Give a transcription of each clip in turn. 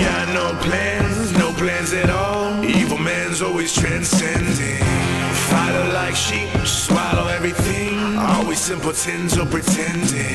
got no plans at all. Evil man's always transcending. Fighter like sheep, swallow everything. Always simpletons or pretending.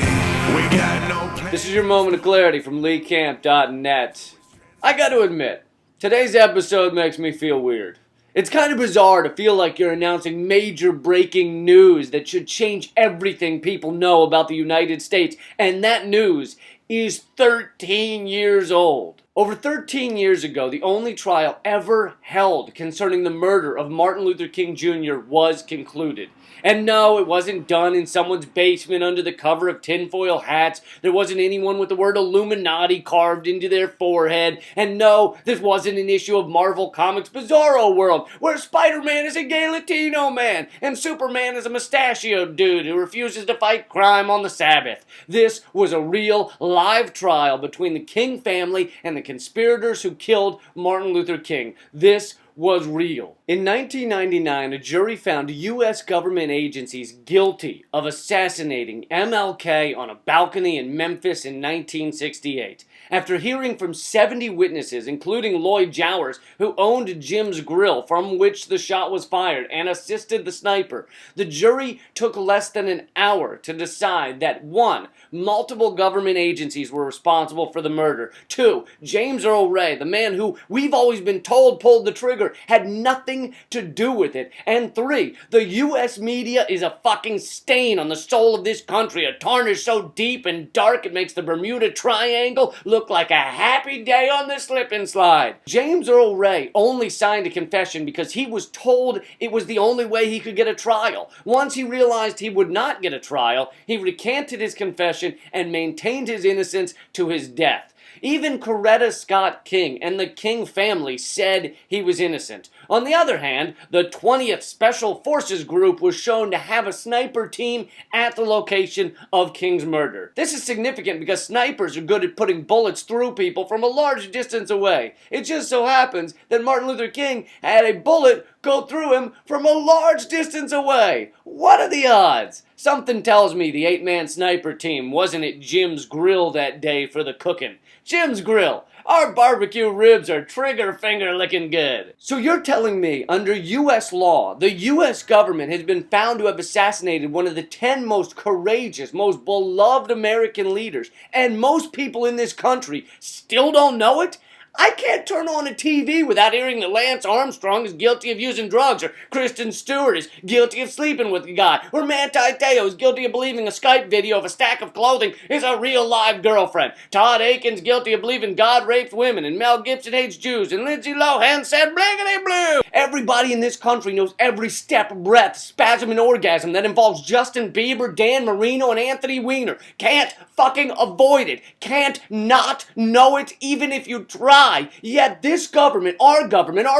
We got no plans. This is your moment of clarity from LeeCamp.net. I gotta admit, today's episode makes me feel weird. It's kind of bizarre to feel like you're announcing major breaking news that should change everything people know about the United States, and that news is 13 years old. Over 13 years ago, the only trial ever held concerning the murder of Martin Luther King Jr. was concluded. And no, it wasn't done in someone's basement under the cover of tinfoil hats. There wasn't anyone with the word Illuminati carved into their forehead. And no, this wasn't an issue of Marvel Comics' Bizarro World, where Spider-Man is a gay Latino man, and Superman is a mustachioed dude who refuses to fight crime on the Sabbath. This was a real, live trial between the King family and the conspirators who killed Martin Luther King. This was real. In 1999, a jury found U.S. government agencies guilty of assassinating MLK on a balcony in Memphis in 1968. After hearing from 70 witnesses, including Lloyd Jowers, who owned Jim's Grill from which the shot was fired and assisted the sniper, the jury took less than an hour to decide that 1. Multiple government agencies were responsible for the murder. 2. James Earl Ray, the man who we've always been told pulled the trigger, had nothing to do with it. And 3. The U.S. media is a fucking stain on the soul of this country, a tarnish so deep and dark it makes the Bermuda Triangle look like a happy day on the slip and slide. James Earl Ray only signed a confession because he was told it was the only way he could get a trial. Once he realized he would not get a trial, he recanted his confession and maintained his innocence to his death. Even Coretta Scott King and the King family said he was innocent. On the other hand, the 20th Special Forces Group was shown to have a sniper team at the location of King's murder. This is significant because snipers are good at putting bullets through people from a large distance away. It just so happens that Martin Luther King had a bullet go through him from a large distance away. What are the odds? Something tells me the 8-man sniper team wasn't at Jim's Grill that day for the cooking. Jim's Grill. Our barbecue ribs are trigger finger licking good. So you're telling me, under U.S. law, the U.S. government has been found to have assassinated one of the 10 most courageous, most beloved American leaders, and most people in this country still don't know it? I can't turn on a TV without hearing that Lance Armstrong is guilty of using drugs, or Kristen Stewart is guilty of sleeping with a guy, or Manti Te'o is guilty of believing a Skype video of a stack of clothing is a real live girlfriend. Todd Aiken's guilty of believing God raped women, and Mel Gibson hates Jews, and Lindsay Lohan said blankety blue. Everybody in this country knows every step, breath, spasm, and orgasm that involves Justin Bieber, Dan Marino, and Anthony Weiner. Can't fucking avoid it. Can't not know it even if you try. Yet this government, our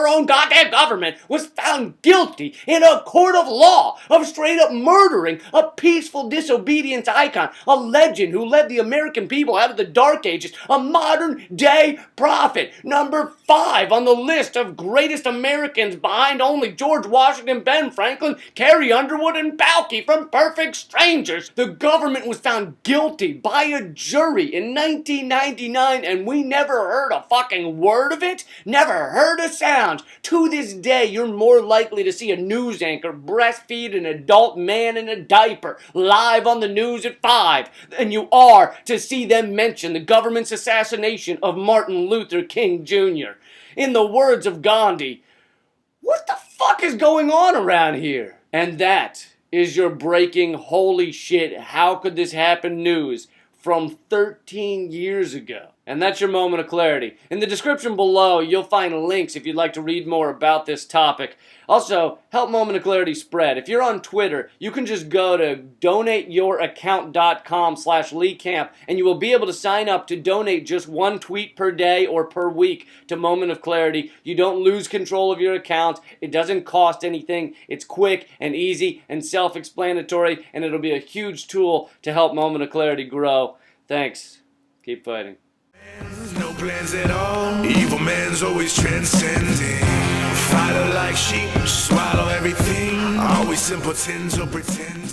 own goddamn government, was found guilty in a court of law of straight up murdering a peaceful disobedience icon, a legend who led the American people out of the Dark Ages, a modern day prophet, number 5 on the list of greatest Americans behind only George Washington, Ben Franklin, Carrie Underwood, and Balky from Perfect Strangers. The government was found guilty by a jury in 1999, and we never heard a fucking word of it, never heard a sound. To this day, you're more likely to see a news anchor breastfeed an adult man in a diaper live on the news at 5 than you are to see them mention the government's assassination of Martin Luther King Jr. In the words of Gandhi, what the fuck is going on around here? And that is your breaking holy shit, how could this happen news from 13 years ago. And that's your moment of clarity. In the description below, you'll find links if you'd like to read more about this topic. Also, help Moment of Clarity spread. If you're on Twitter, you can just go to donateyouraccount.com/LeeCamp and you will be able to sign up to donate just 1 tweet per day or per week to Moment of Clarity. You don't lose control of your account. It doesn't cost anything. It's quick and easy and self-explanatory, and it'll be a huge tool to help Moment of Clarity grow. Thanks. Keep fighting. No plans at all. Evil man's always transcending. Fighter like sheep, swallow everything. Always simpletons or pretend.